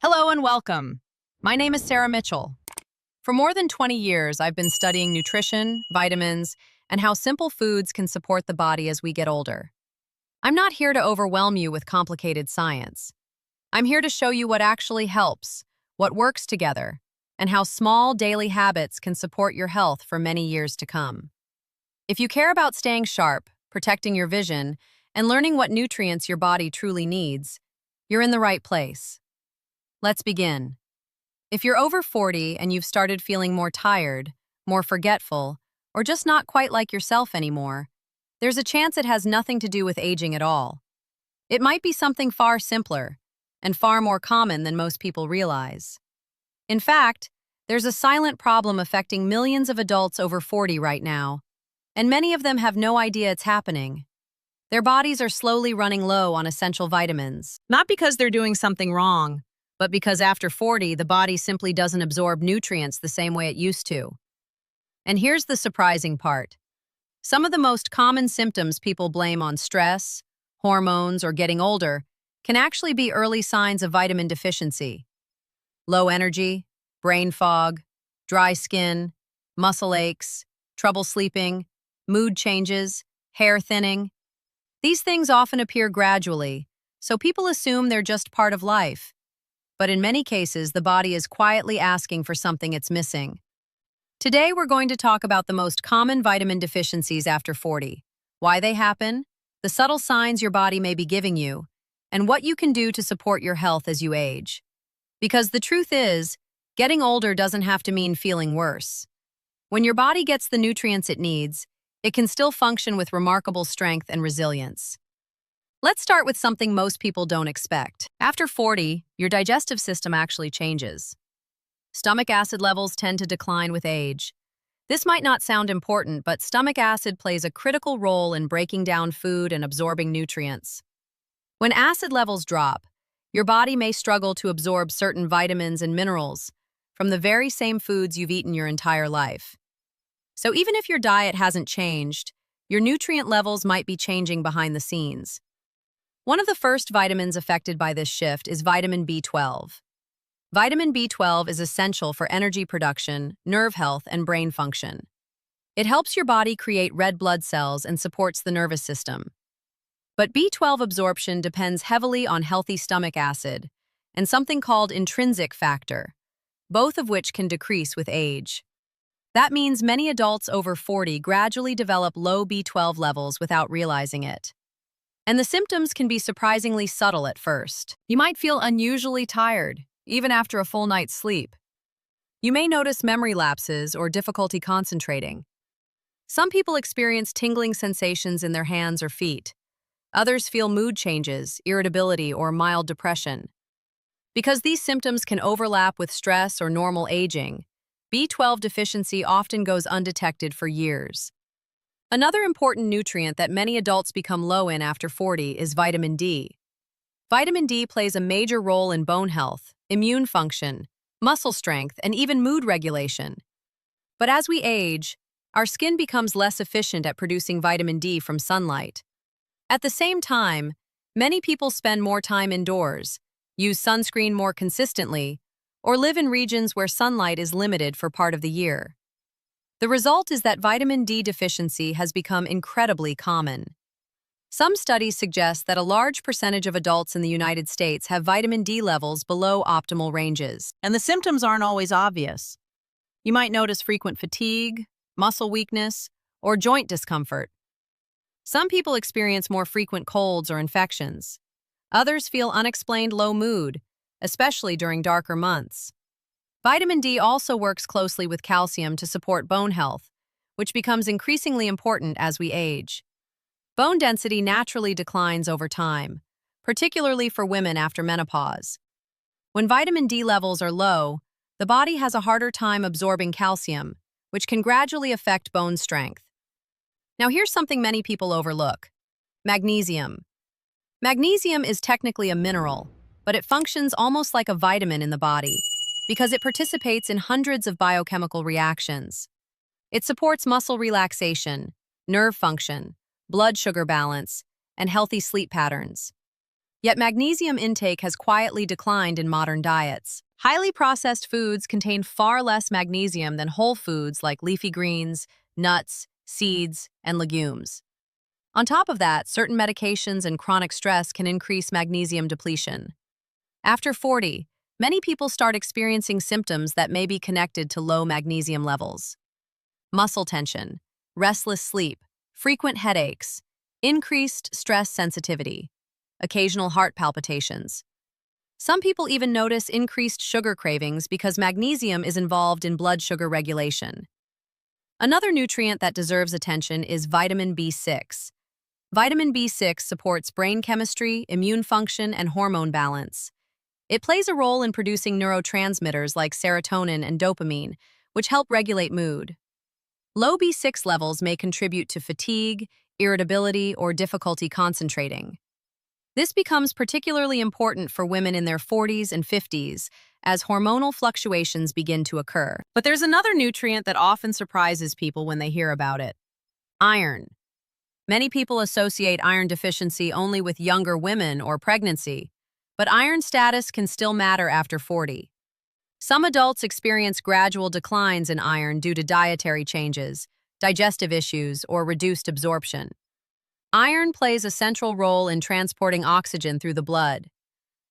Hello and welcome. My name is Sarah Mitchell. For more than 20 years, I've been studying nutrition, vitamins, and how simple foods can support the body as we get older. I'm not here to overwhelm you with complicated science. I'm here to show you what actually helps, what works together, and how small daily habits can support your health for many years to come. If you care about staying sharp, protecting your vision, and learning what nutrients your body truly needs, you're in the right place. Let's begin. If you're over 40 and you've started feeling more tired, more forgetful, or just not quite like yourself anymore, there's a chance it has nothing to do with aging at all. It might be something far simpler and far more common than most people realize. In fact, there's a silent problem affecting millions of adults over 40 right now, and many of them have no idea it's happening. Their bodies are slowly running low on essential vitamins, not because they're doing something wrong, but because after 40, the body simply doesn't absorb nutrients the same way it used to. And here's the surprising part. Some of the most common symptoms people blame on stress, hormones, or getting older can actually be early signs of vitamin deficiency. Low energy, brain fog, dry skin, muscle aches, trouble sleeping, mood changes, hair thinning. These things often appear gradually, so people assume they're just part of life. But in many cases, the body is quietly asking for something it's missing. Today, we're going to talk about the most common vitamin deficiencies after 40, why they happen, the subtle signs your body may be giving you, and what you can do to support your health as you age. Because the truth is, getting older doesn't have to mean feeling worse. When your body gets the nutrients it needs, it can still function with remarkable strength and resilience. Let's start with something most people don't expect. After 40, your digestive system actually changes. Stomach acid levels tend to decline with age. This might not sound important, but stomach acid plays a critical role in breaking down food and absorbing nutrients. When acid levels drop, your body may struggle to absorb certain vitamins and minerals from the very same foods you've eaten your entire life. So even if your diet hasn't changed, your nutrient levels might be changing behind the scenes. One of the first vitamins affected by this shift is vitamin B12. Vitamin B12 is essential for energy production, nerve health, and brain function. It helps your body create red blood cells and supports the nervous system. But B12 absorption depends heavily on healthy stomach acid and something called intrinsic factor, both of which can decrease with age. That means many adults over 40 gradually develop low B12 levels without realizing it. And the symptoms can be surprisingly subtle at first. You might feel unusually tired, even after a full night's sleep. You may notice memory lapses or difficulty concentrating. Some people experience tingling sensations in their hands or feet. Others feel mood changes, irritability, or mild depression. Because these symptoms can overlap with stress or normal aging, B12 deficiency often goes undetected for years. Another important nutrient that many adults become low in after 40 is vitamin D. Vitamin D plays a major role in bone health, immune function, muscle strength, and even mood regulation. But as we age, our skin becomes less efficient at producing vitamin D from sunlight. At the same time, many people spend more time indoors, use sunscreen more consistently, or live in regions where sunlight is limited for part of the year. The result is that vitamin D deficiency has become incredibly common. Some studies suggest that a large percentage of adults in the United States have vitamin D levels below optimal ranges. And the symptoms aren't always obvious. You might notice frequent fatigue, muscle weakness, or joint discomfort. Some people experience more frequent colds or infections. Others feel unexplained low mood, especially during darker months. Vitamin D also works closely with calcium to support bone health, which becomes increasingly important as we age. Bone density naturally declines over time, particularly for women after menopause. When vitamin D levels are low, the body has a harder time absorbing calcium, which can gradually affect bone strength. Now here's something many people overlook: magnesium. Magnesium is technically a mineral, but it functions almost like a vitamin in the body, because it participates in hundreds of biochemical reactions. It supports muscle relaxation, nerve function, blood sugar balance, and healthy sleep patterns. Yet magnesium intake has quietly declined in modern diets. Highly processed foods contain far less magnesium than whole foods like leafy greens, nuts, seeds, and legumes. On top of that, certain medications and chronic stress can increase magnesium depletion. After 40, many people start experiencing symptoms that may be connected to low magnesium levels. Muscle tension, restless sleep, frequent headaches, increased stress sensitivity, occasional heart palpitations. Some people even notice increased sugar cravings because magnesium is involved in blood sugar regulation. Another nutrient that deserves attention is vitamin B6. Vitamin B6 supports brain chemistry, immune function, and hormone balance. It plays a role in producing neurotransmitters like serotonin and dopamine, which help regulate mood. Low B6 levels may contribute to fatigue, irritability, or difficulty concentrating. This becomes particularly important for women in their 40s and 50s as hormonal fluctuations begin to occur. But there's another nutrient that often surprises people when they hear about it: iron. Many people associate iron deficiency only with younger women or pregnancy, but iron status can still matter after 40. Some adults experience gradual declines in iron due to dietary changes, digestive issues, or reduced absorption. Iron plays a central role in transporting oxygen through the blood.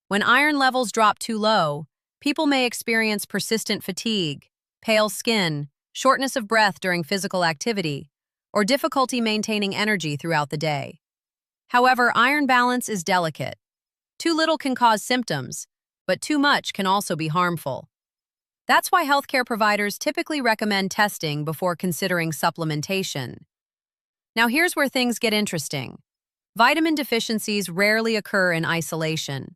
When iron levels drop too low, people may experience persistent fatigue, pale skin, shortness of breath during physical activity, or difficulty maintaining energy throughout the day. However, iron balance is delicate. Too little can cause symptoms, but too much can also be harmful. That's why healthcare providers typically recommend testing before considering supplementation. Now here's where things get interesting. Vitamin deficiencies rarely occur in isolation.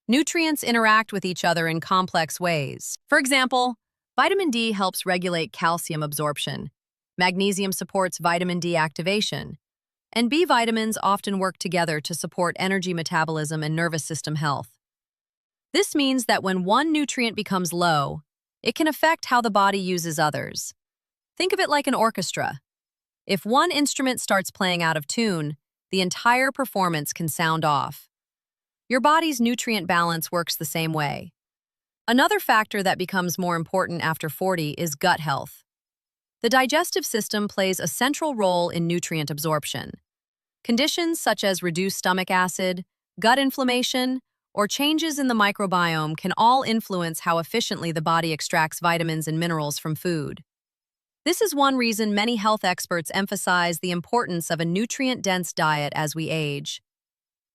Nutrients interact with each other in complex ways. For example, vitamin D helps regulate calcium absorption. Magnesium supports vitamin D activation. And B vitamins often work together to support energy metabolism and nervous system health. This means that when one nutrient becomes low, it can affect how the body uses others. Think of it like an orchestra. If one instrument starts playing out of tune, the entire performance can sound off. Your body's nutrient balance works the same way. Another factor that becomes more important after 40 is gut health. The digestive system plays a central role in nutrient absorption. Conditions such as reduced stomach acid, gut inflammation, or changes in the microbiome can all influence how efficiently the body extracts vitamins and minerals from food. This is one reason many health experts emphasize the importance of a nutrient-dense diet as we age.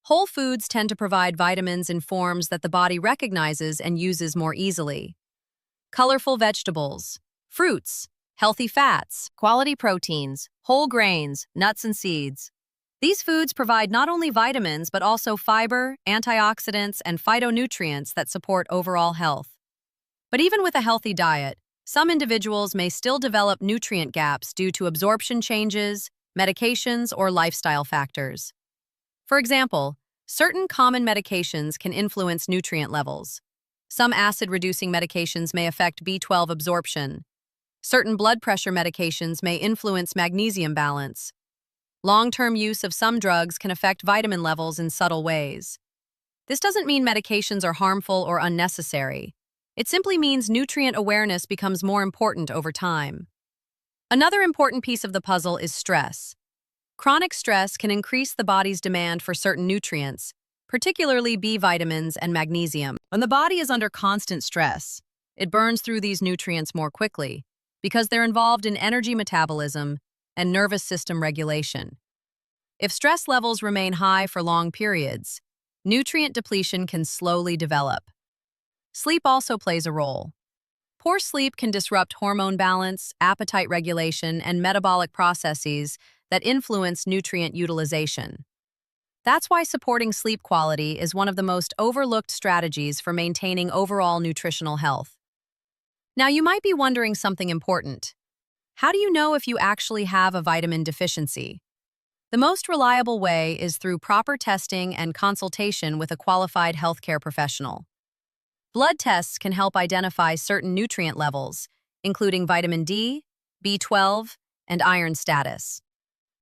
Whole foods tend to provide vitamins in forms that the body recognizes and uses more easily. Colorful vegetables, fruits, healthy fats, quality proteins, whole grains, nuts and seeds. These foods provide not only vitamins but also fiber, antioxidants, and phytonutrients that support overall health. But even with a healthy diet, some individuals may still develop nutrient gaps due to absorption changes, medications, or lifestyle factors. For example, certain common medications can influence nutrient levels. Some acid-reducing medications may affect B12 absorption. Certain blood pressure medications may influence magnesium balance. Long-term use of some drugs can affect vitamin levels in subtle ways. This doesn't mean medications are harmful or unnecessary. It simply means nutrient awareness becomes more important over time. Another important piece of the puzzle is stress. Chronic stress can increase the body's demand for certain nutrients, particularly B vitamins and magnesium. When the body is under constant stress, it burns through these nutrients more quickly because they're involved in energy metabolism and nervous system regulation. If stress levels remain high for long periods, nutrient depletion can slowly develop. Sleep also plays a role. Poor sleep can disrupt hormone balance, appetite regulation, and metabolic processes that influence nutrient utilization. That's why supporting sleep quality is one of the most overlooked strategies for maintaining overall nutritional health. Now, you might be wondering something important. How do you know if you actually have a vitamin deficiency? The most reliable way is through proper testing and consultation with a qualified healthcare professional. Blood tests can help identify certain nutrient levels, including vitamin D, B12, and iron status.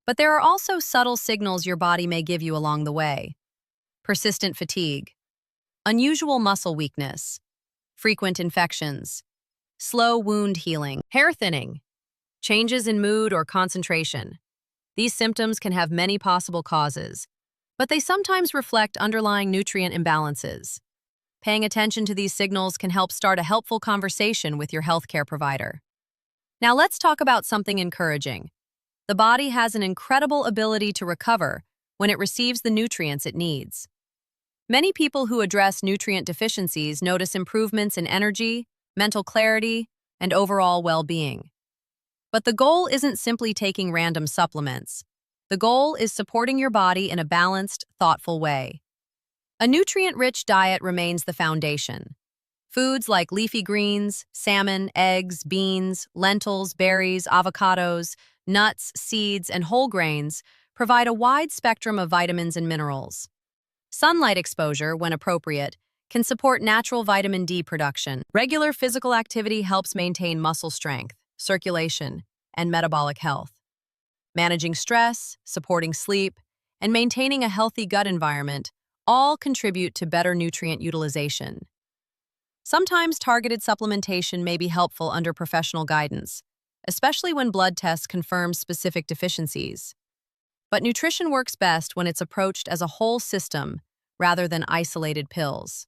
But there are also subtle signals your body may give you along the way. persistent fatigue, unusual muscle weakness, frequent infections, slow wound healing, hair thinning, changes in mood or concentration. These symptoms can have many possible causes, but they sometimes reflect underlying nutrient imbalances. Paying attention to these signals can help start a helpful conversation with your healthcare provider. Now let's talk about something encouraging. The body has an incredible ability to recover when it receives the nutrients it needs. Many people who address nutrient deficiencies notice improvements in energy, mental clarity, and overall well-being. But the goal isn't simply taking random supplements. The goal is supporting your body in a balanced, thoughtful way. A nutrient-rich diet remains the foundation. Foods like leafy greens, salmon, eggs, beans, lentils, berries, avocados, nuts, seeds, and whole grains provide a wide spectrum of vitamins and minerals. Sunlight exposure, when appropriate, can support natural vitamin D production. Regular physical activity helps maintain muscle strength, circulation, and metabolic health. Managing stress, supporting sleep, and maintaining a healthy gut environment all contribute to better nutrient utilization. Sometimes targeted supplementation may be helpful under professional guidance, especially when blood tests confirm specific deficiencies. But nutrition works best when it's approached as a whole system rather than isolated pills.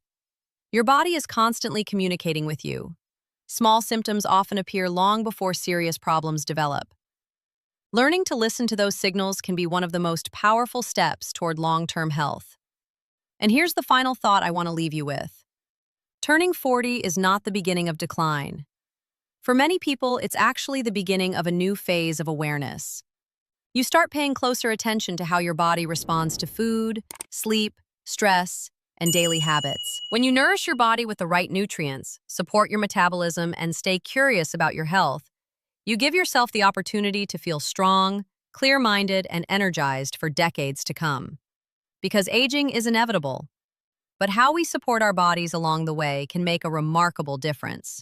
Your body is constantly communicating with you. Small symptoms often appear long before serious problems develop. Learning to listen to those signals can be one of the most powerful steps toward long-term health. And here's the final thought I want to leave you with. Turning 40 is not the beginning of decline. For many people, it's actually the beginning of a new phase of awareness. You start paying closer attention to how your body responds to food, sleep, stress, and daily habits. When you nourish your body with the right nutrients, support your metabolism, and stay curious about your health, you give yourself the opportunity to feel strong, clear-minded, and energized for decades to come. Because aging is inevitable, but how we support our bodies along the way can make a remarkable difference.